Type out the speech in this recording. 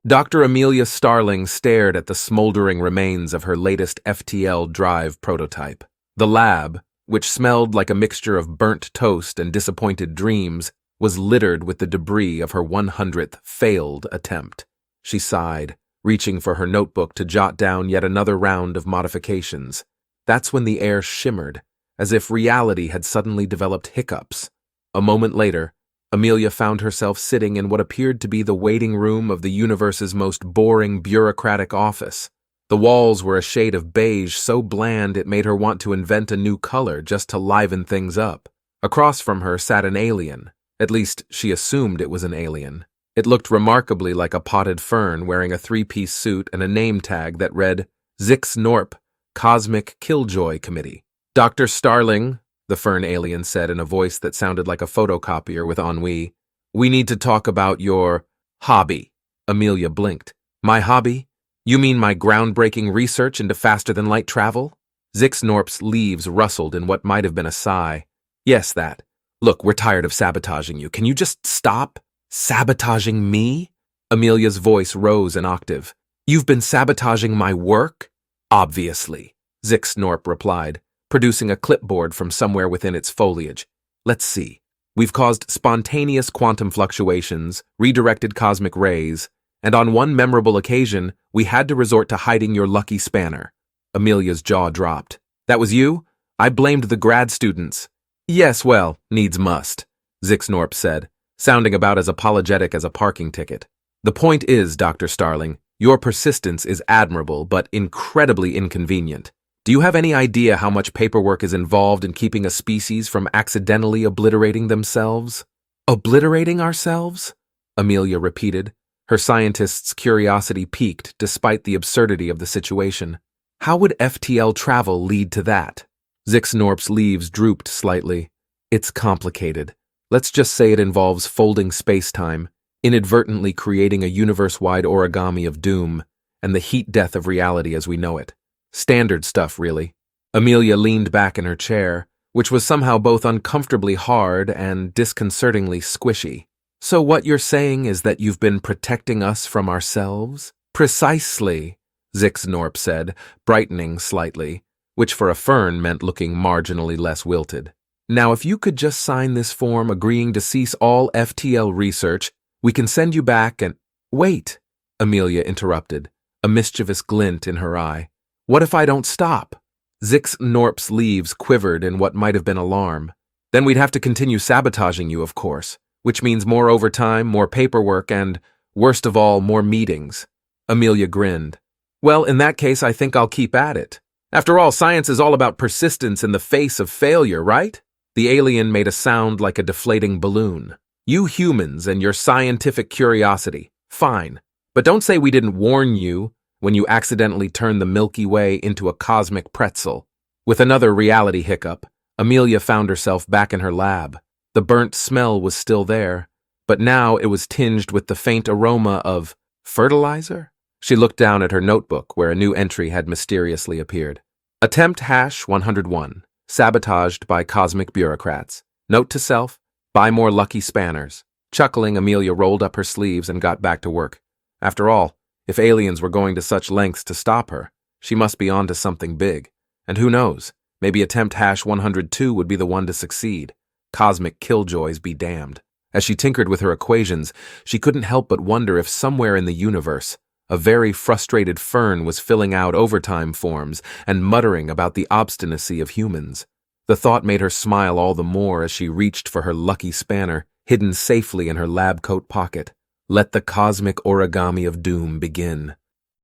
Dr. Amelia Starling stared at the smoldering remains of her latest FTL drive prototype. The lab, which smelled like a mixture of burnt toast and disappointed dreams, was littered with the debris of her 100th failed attempt. She sighed, reaching for her notebook to jot down yet another round of modifications. That's when the air shimmered, as if reality had suddenly developed hiccups. A moment later, Amelia found herself sitting in what appeared to be the waiting room of the universe's most boring bureaucratic office. The walls were a shade of beige so bland it made her want to invent a new color just to liven things up. Across from her sat an alien. At least, she assumed it was an alien. It looked remarkably like a potted fern wearing a three-piece suit and a name tag that read, Zix Norp, Cosmic Killjoy Committee. Dr. Starling, the fern alien said in a voice that sounded like a photocopier with ennui, we need to talk about your hobby. Amelia blinked. My hobby? You mean my groundbreaking research into faster-than-light travel? Zix Norp's leaves rustled in what might have been a sigh. Yes, that. Look, we're tired of sabotaging you. Can you just stop? Sabotaging me? Amelia's voice rose an octave. You've been sabotaging my work? Obviously, Zix Norp replied, producing a clipboard from somewhere within its foliage. Let's see. We've caused spontaneous quantum fluctuations, redirected cosmic rays, and on one memorable occasion, we had to resort to hiding your lucky spanner. Amelia's jaw dropped. That was you? I blamed the grad students. Yes, well, needs must, Zix Norp said, sounding about as apologetic as a parking ticket. The point is, Dr. Starling, your persistence is admirable but incredibly inconvenient. Do you have any idea how much paperwork is involved in keeping a species from accidentally obliterating themselves? Obliterating ourselves? Amelia repeated, her scientist's curiosity piqued despite the absurdity of the situation. How would FTL travel lead to that? Zix Norp's leaves drooped slightly. It's complicated. Let's just say it involves folding space-time, inadvertently creating a universe-wide origami of doom, and the heat death of reality as we know it. Standard stuff, really. Amelia leaned back in her chair, which was somehow both uncomfortably hard and disconcertingly squishy. So what you're saying is that you've been protecting us from ourselves? Precisely, Zix Norp said, brightening slightly, which for a fern meant looking marginally less wilted. Now, if you could just sign this form agreeing to cease all FTL research, we can send you back and— Wait, Amelia interrupted, a mischievous glint in her eye. What if I don't stop? Zix Norp's leaves quivered in what might have been alarm. Then we'd have to continue sabotaging you, of course, which means more overtime, more paperwork, and, worst of all, more meetings. Amelia grinned. Well, in that case, I think I'll keep at it. After all, science is all about persistence in the face of failure, right? The alien made a sound like a deflating balloon. You humans and your scientific curiosity. Fine. But don't say we didn't warn you when you accidentally turned the Milky Way into a cosmic pretzel. With another reality hiccup, Amelia found herself back in her lab. The burnt smell was still there, but now it was tinged with the faint aroma of fertilizer? She looked down at her notebook where a new entry had mysteriously appeared. Attempt #101, sabotaged by cosmic bureaucrats. Note to self, buy more lucky spanners. Chuckling, Amelia rolled up her sleeves and got back to work. After all, if aliens were going to such lengths to stop her, she must be on to something big. And who knows, maybe attempt #102 would be the one to succeed. Cosmic killjoys be damned. As she tinkered with her equations, she couldn't help but wonder if somewhere in the universe, a very frustrated fern was filling out overtime forms and muttering about the obstinacy of humans. The thought made her smile all the more as she reached for her lucky spanner, hidden safely in her lab coat pocket. Let the cosmic origami of doom begin.